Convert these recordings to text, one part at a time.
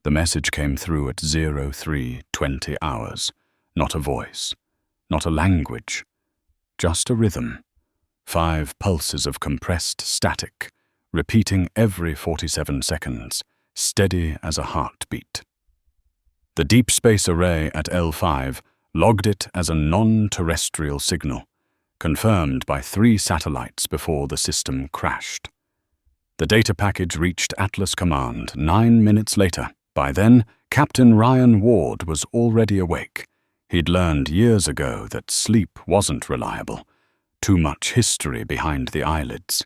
The message came through at 03:20 hours. Not a voice, not a language, just a rhythm. 5 pulses of compressed static, repeating every 47 seconds, steady as a heartbeat. The deep space array at L5 logged it as a non-terrestrial signal, confirmed by 3 satellites before the system crashed. The data package reached Atlas Command 9 minutes later. By then, Captain Ryan Ward was already awake. He'd learned years ago that sleep wasn't reliable. Too much history behind the eyelids.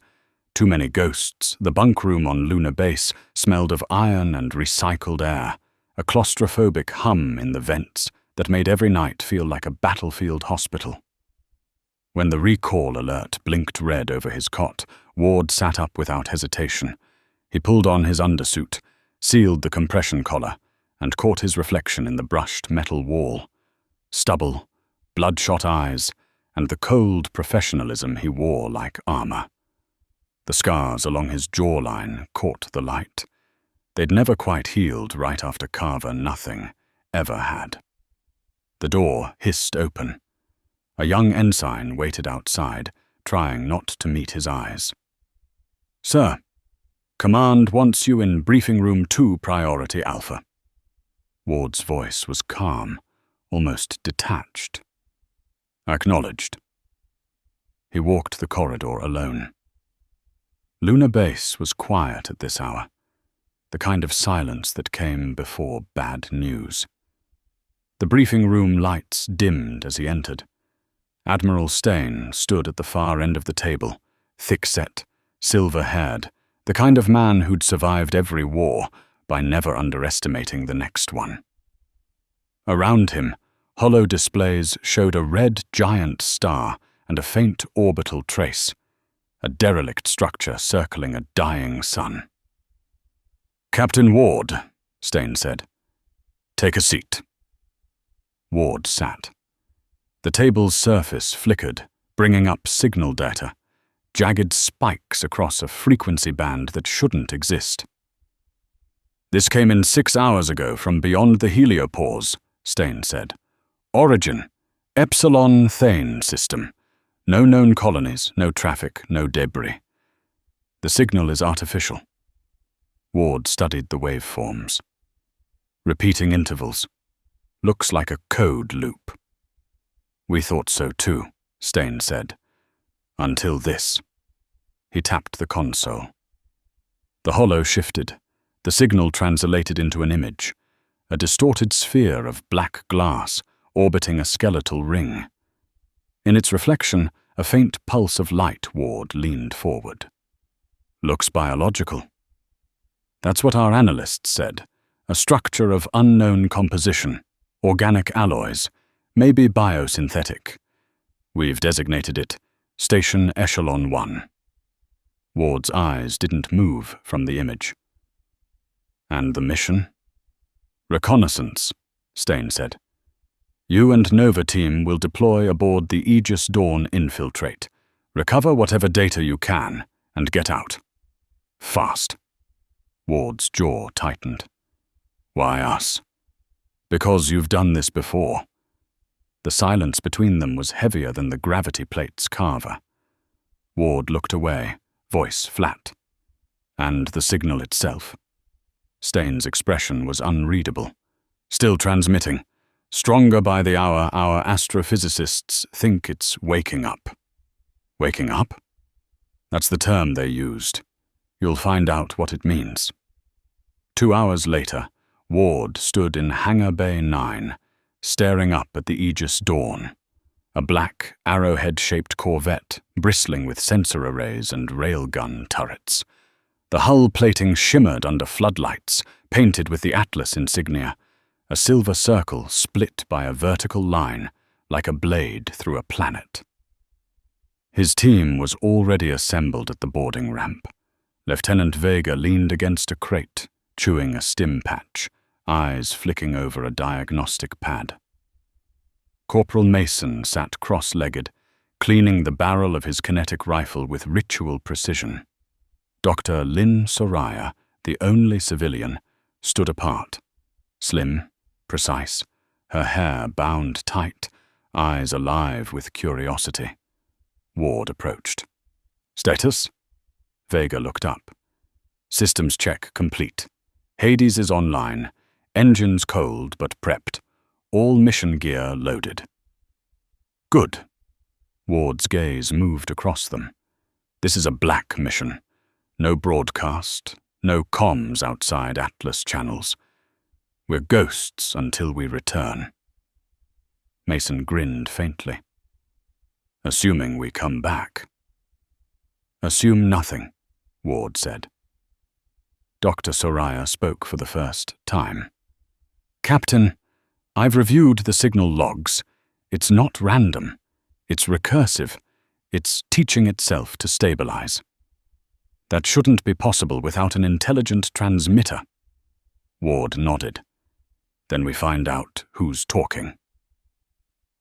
Too many ghosts. The bunk room on Lunar Base smelled of iron and recycled air, a claustrophobic hum in the vents that made every night feel like a battlefield hospital. When the recall alert blinked red over his cot, Ward sat up without hesitation. He pulled on his undersuit, sealed the compression collar, and caught his reflection in the brushed metal wall. Stubble, bloodshot eyes, and the cold professionalism he wore like armor. The scars along his jawline caught the light. They'd never quite healed right after Carver nothing ever had. The door hissed open. A young ensign waited outside, trying not to meet his eyes. "Sir, Command wants you in Briefing Room 2 Priority Alpha." Ward's voice was calm, almost detached. "Acknowledged." He walked the corridor alone. Lunar Base was quiet at this hour, the kind of silence that came before bad news. The briefing room lights dimmed as he entered. Admiral Stane stood at the far end of the table, thick-set, silver-haired, the kind of man who'd survived every war by never underestimating the next one. Around him, hollow displays showed a red giant star and a faint orbital trace, a derelict structure circling a dying sun. "Captain Ward," Stane said. "Take a seat." Ward sat. The table's surface flickered, bringing up signal data, jagged spikes across a frequency band that shouldn't exist. "This came in 6 hours ago from beyond the heliopause," Stane said. "Origin, Epsilon Thane system. No known colonies, no traffic, no debris. The signal is artificial." Ward studied the waveforms. Repeating intervals. Looks like a code loop. "We thought so too," Stane said. "Until this." He tapped the console. The hollow shifted. The signal translated into an image, a distorted sphere of black glass orbiting a skeletal ring. In its reflection, a faint pulse of light. Ward leaned forward. "Looks biological." "That's what our analysts said. A structure of unknown composition, organic alloys, maybe biosynthetic. We've designated it Station Echelon-1. Ward's eyes didn't move from the image. "And the mission?" "Reconnaissance," Stane said. "You and Nova team will deploy aboard the Aegis Dawn infiltrate. Recover whatever data you can, and get out. Fast." Ward's jaw tightened. "Why us?" "Because you've done this before." The silence between them was heavier than the gravity plate's Carver. Ward looked away, voice flat. "And the signal itself?" Stane's expression was unreadable. "Still transmitting. Stronger by the hour. Our astrophysicists think it's waking up." "Waking up?" "That's the term they used. You'll find out what it means." 2 hours later, Ward stood in Hangar Bay 9, staring up at the Aegis Dawn, a black, arrowhead-shaped corvette bristling with sensor arrays and railgun turrets. The hull plating shimmered under floodlights, painted with the Atlas insignia, a silver circle split by a vertical line, like a blade through a planet. His team was already assembled at the boarding ramp. Lieutenant Vega leaned against a crate, chewing a stim patch, eyes flicking over a diagnostic pad. Corporal Mason sat cross-legged, cleaning the barrel of his kinetic rifle with ritual precision. Dr. Lynn Soraya, the only civilian, stood apart, Slim, precise, her hair bound tight, eyes alive with curiosity. Ward approached. "Status?" Vega looked up. "Systems check complete. Hades is online. Engines cold but prepped. All mission gear loaded." "Good." Ward's gaze moved across them. "This is a black mission. No broadcast, no comms outside Atlas channels. We're ghosts until we return." Mason grinned faintly. "Assuming we come back." "Assume nothing," Ward said. Dr. Soraya spoke for the first time. "Captain, I've reviewed the signal logs. It's not random. It's recursive. It's teaching itself to stabilize. That shouldn't be possible without an intelligent transmitter." Ward nodded. "Then we find out who's talking."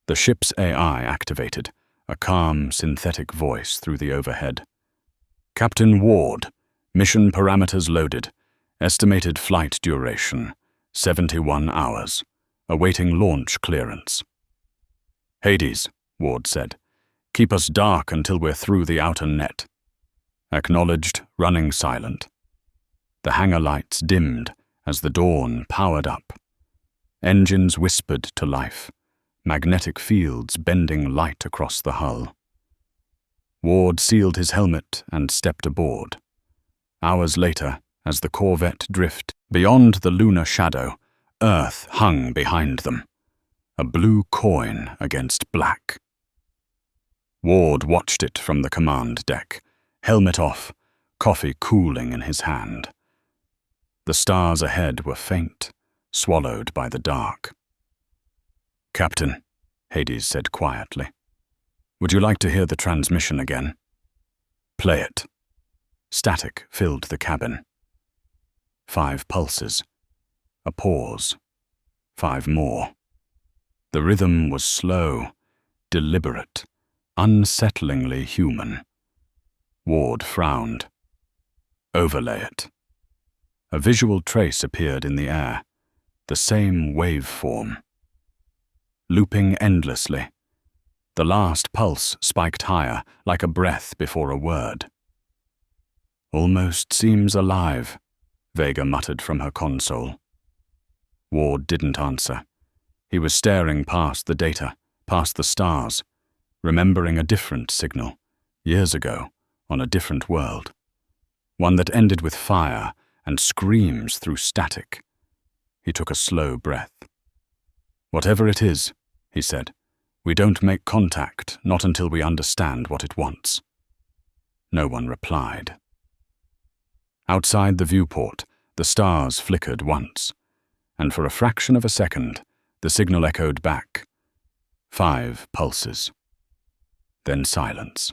The ship's AI activated, a calm, synthetic voice through the overhead. "Captain Ward, mission parameters loaded. Estimated flight duration, 71 hours. Awaiting launch clearance." "Hades," Ward said. "Keep us dark until we're through the outer net." Acknowledged, running silent. The hangar lights dimmed as the dawn powered up. Engines whispered to life, magnetic fields bending light across the hull. Ward sealed his helmet and stepped aboard. Hours later, as the corvette drifted beyond the lunar shadow, Earth hung behind them, a blue coin against black. Ward watched it from the command deck, helmet off, coffee cooling in his hand. The stars ahead were faint, swallowed by the dark. "Captain," Hades said quietly, "would you like to hear the transmission again?" "Play it." Static filled the cabin. 5 pulses. A pause. 5 more. The rhythm was slow, deliberate, unsettlingly human. Ward frowned. "Overlay it." A visual trace appeared in the air, the same waveform. Looping endlessly. The last pulse spiked higher, like a breath before a word. "Almost seems alive," Vega muttered from her console. Ward didn't answer. He was staring past the data, past the stars, remembering a different signal, years ago, on a different world. One that ended with fire and screams through static. He took a slow breath. "Whatever it is," he said, "we don't make contact, not until we understand what it wants." No one replied. Outside the viewport, the stars flickered once, and for a fraction of a second, the signal echoed back. 5 pulses. Then silence.